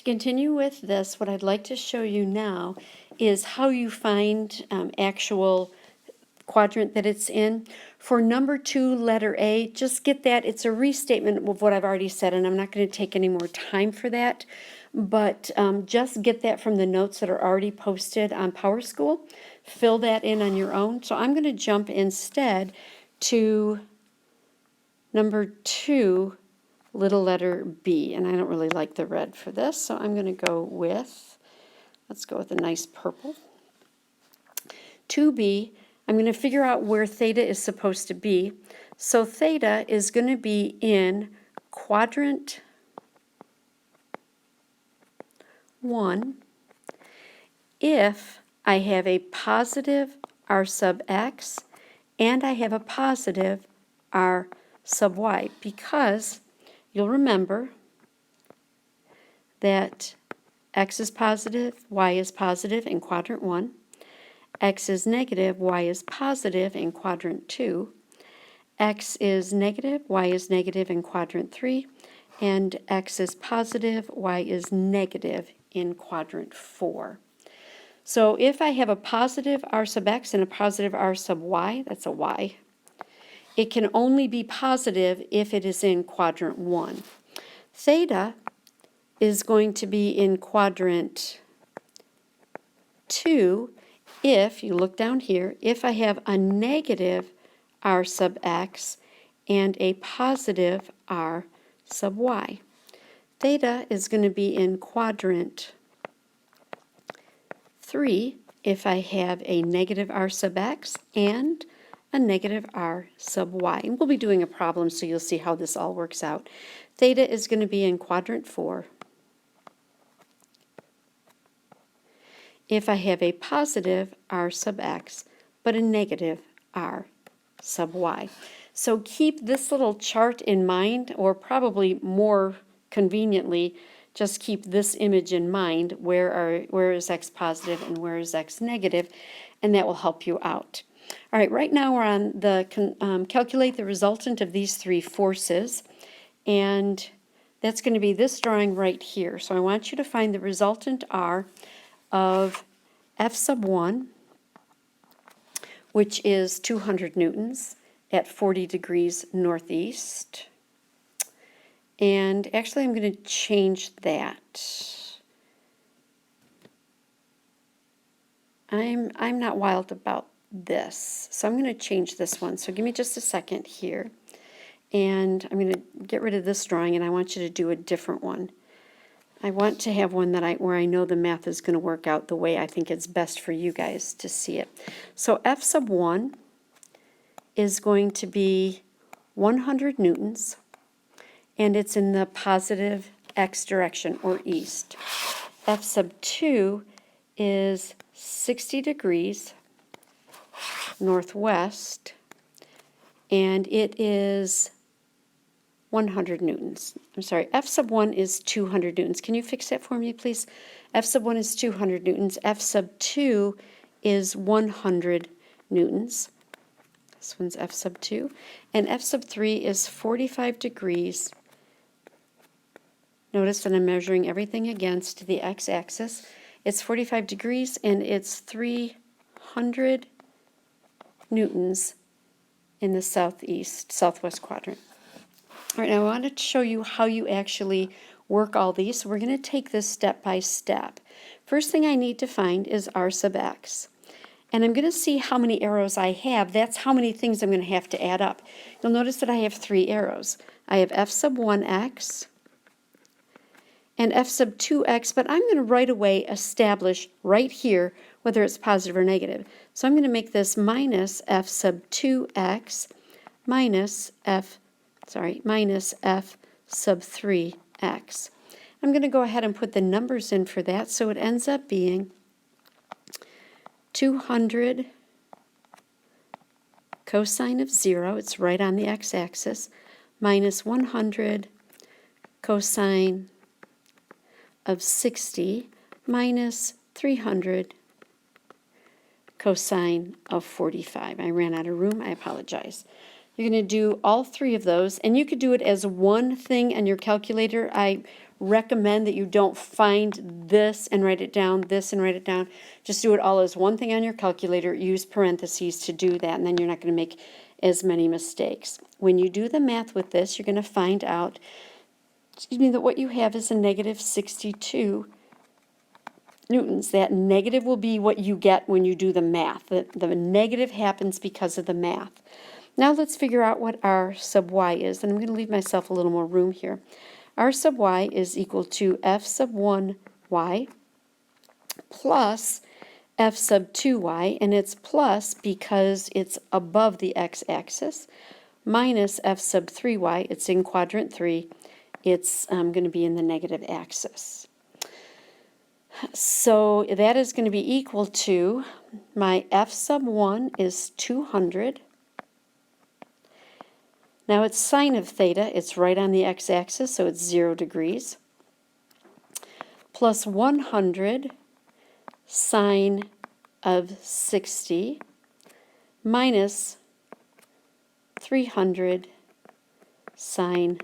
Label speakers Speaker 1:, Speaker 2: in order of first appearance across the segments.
Speaker 1: To continue with this, what I'd like to show you now is how you find actual quadrant that it's in. For number 2, letter A, just get that. It's a restatement of what I've already said, and I'm not going to take any more time for that. But just get that from the notes that are already posted on PowerSchool. Fill that in on your own. So I'm going to jump instead to number 2, little letter B, and I don't really like the red for this, so I'm going to go with, let's go with a nice purple. 2B, I'm going to figure out where theta is supposed to be. So theta is going to be in quadrant 1 if I have a positive r sub x and I have a positive r sub y, because you'll remember that x is positive, y is positive in quadrant 1, x is negative, y is positive in quadrant 2, x is negative, y is negative in quadrant 3, and x is positive, y is negative in quadrant 4. So if I have a positive r sub x and a positive r sub y, that's a y. It can only be positive if it is in quadrant 1. Theta is going to be in quadrant 2 if, you look down here, if I have a negative r sub x and a positive r sub y. Theta is going to be in quadrant 3 if I have a negative r sub x and a negative r sub y. And we'll be doing a problem so you'll see how this all works out. Theta is going to be in quadrant 4 if I have a positive r sub x but a negative r sub y. So keep this little chart in mind, or probably more conveniently, just keep this image in mind. Where is x positive and where is x negative, and that will help you out. All right, right now we're on the calculate the resultant of these 3 forces, and that's going to be this drawing right here. So I want you to find the resultant R of F sub 1, which is 200 newtons at 40 degrees northeast. And actually I'm going to change that. I'm not wild about this, so I'm going to change this one. So give me just a second here, and I'm going to get rid of this drawing, and I want you to do a different one. I want to have one that where I know the math is going to work out the way I think it's best for you guys to see it. So F sub 1 is going to be 100 newtons, and it's in the positive x direction, or east. F sub 2 is 60 degrees northwest, and it is 100 newtons. I'm sorry, F sub 1 is 200 newtons. Can you fix that for me, please? F sub 1 is 200 newtons. F sub 2 is 100 newtons. This one's F sub 2. And F sub 3 is 45 degrees. Notice that I'm measuring everything against the x-axis. It's 45 degrees, and it's 300 newtons in the southwest quadrant. All right, now I wanted to show you how you actually work all these. So we're going to take this step by step. First thing I need to find is r sub x. And I'm going to see how many arrows I have. That's how many things I'm going to have to add up. You'll notice that I have 3 arrows. I have f sub 1x and f sub 2x, but I'm going to right away establish right here whether it's positive or negative. So I'm going to make this minus f sub 2x minus f sub 3x. I'm going to go ahead and put the numbers in for that, so it ends up being 200 cosine of 0, it's right on the x-axis, minus 100 cosine of 60 minus 300 cosine of 45. I ran out of room, I apologize. You're going to do all 3 of those, and you could do it as one thing on your calculator. I recommend that you don't find this and write it down, this and write it down. Just do it all as one thing on your calculator. Use parentheses to do that, and then you're not going to make as many mistakes. When you do the math with this, you're going to find out, that what you have is a negative 62 newtons. That negative will be what you get when you do the math. The negative happens because of the math. Now let's figure out what R sub y is, and I'm going to leave myself a little more room here. R sub y is equal to F sub 1 y plus F sub 2 y, and it's plus because it's above the x-axis, minus F sub 3 y, it's in quadrant 3, it's going to be in the negative axis. So that is going to be equal to, my F sub 1 is 200. Now it's sine of theta, it's right on the x-axis, so it's 0 degrees, plus 100 sine of 60 minus 300 sine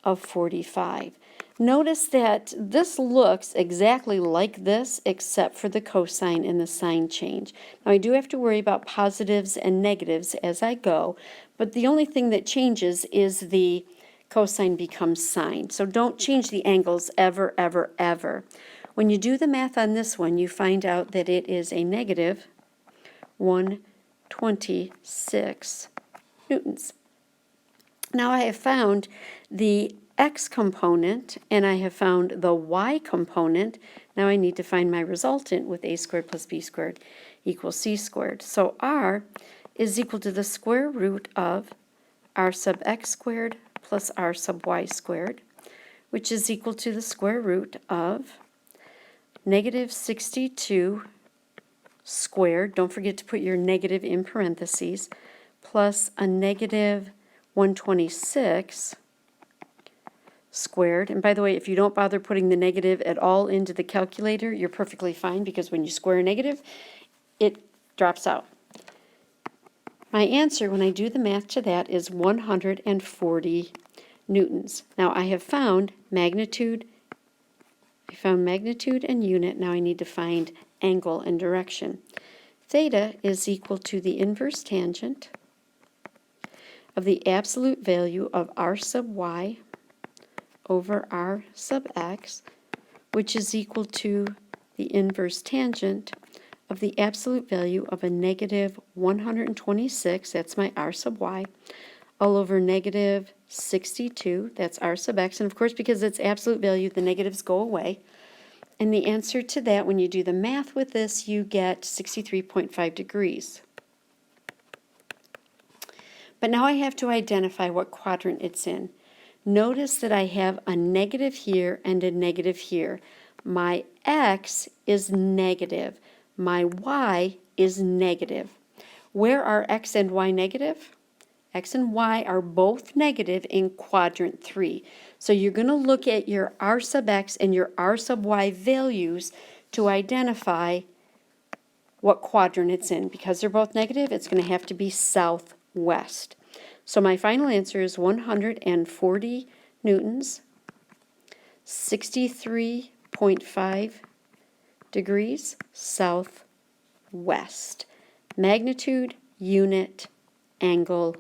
Speaker 1: of 45. Notice that this looks exactly like this except for the cosine and the sine change. Now I do have to worry about positives and negatives as I go, but the only thing that changes is the cosine becomes sine. So don't change the angles ever, ever, ever. When you do the math on this one, you find out that it is a negative 126 newtons. Now I have found the x component and I have found the y component. Now I need to find my resultant with a squared plus b squared equals c squared. So r is equal to the square root of r sub x squared plus r sub y squared, which is equal to the square root of negative 62 squared, don't forget to put your negative in parentheses, plus a negative 126 squared. And by the way, if you don't bother putting the negative at all into the calculator, you're perfectly fine, because when you square a negative, it drops out. My answer when I do the math to that is 140 newtons. Now I have found magnitude, and unit. Now I need to find angle and direction. Theta is equal to the inverse tangent of the absolute value of r sub y over r sub x, which is equal to the inverse tangent of the absolute value of a negative 126, that's my r sub y, all over negative 62, that's r sub x, and of course because it's absolute value, the negatives go away. And the answer to that, when you do the math with this, you get 63.5 degrees. But now I have to identify what quadrant it's in. Notice that I have a negative here and a negative here. My x is negative. My y is negative. Where are x and y negative? X and y are both negative in quadrant 3. So you're going to look at your r sub x and your r sub y values to identify what quadrant it's in. Because they're both negative, it's going to have to be southwest. So my final answer is 140 newtons, 63.5 degrees southwest. Magnitude, unit, angle,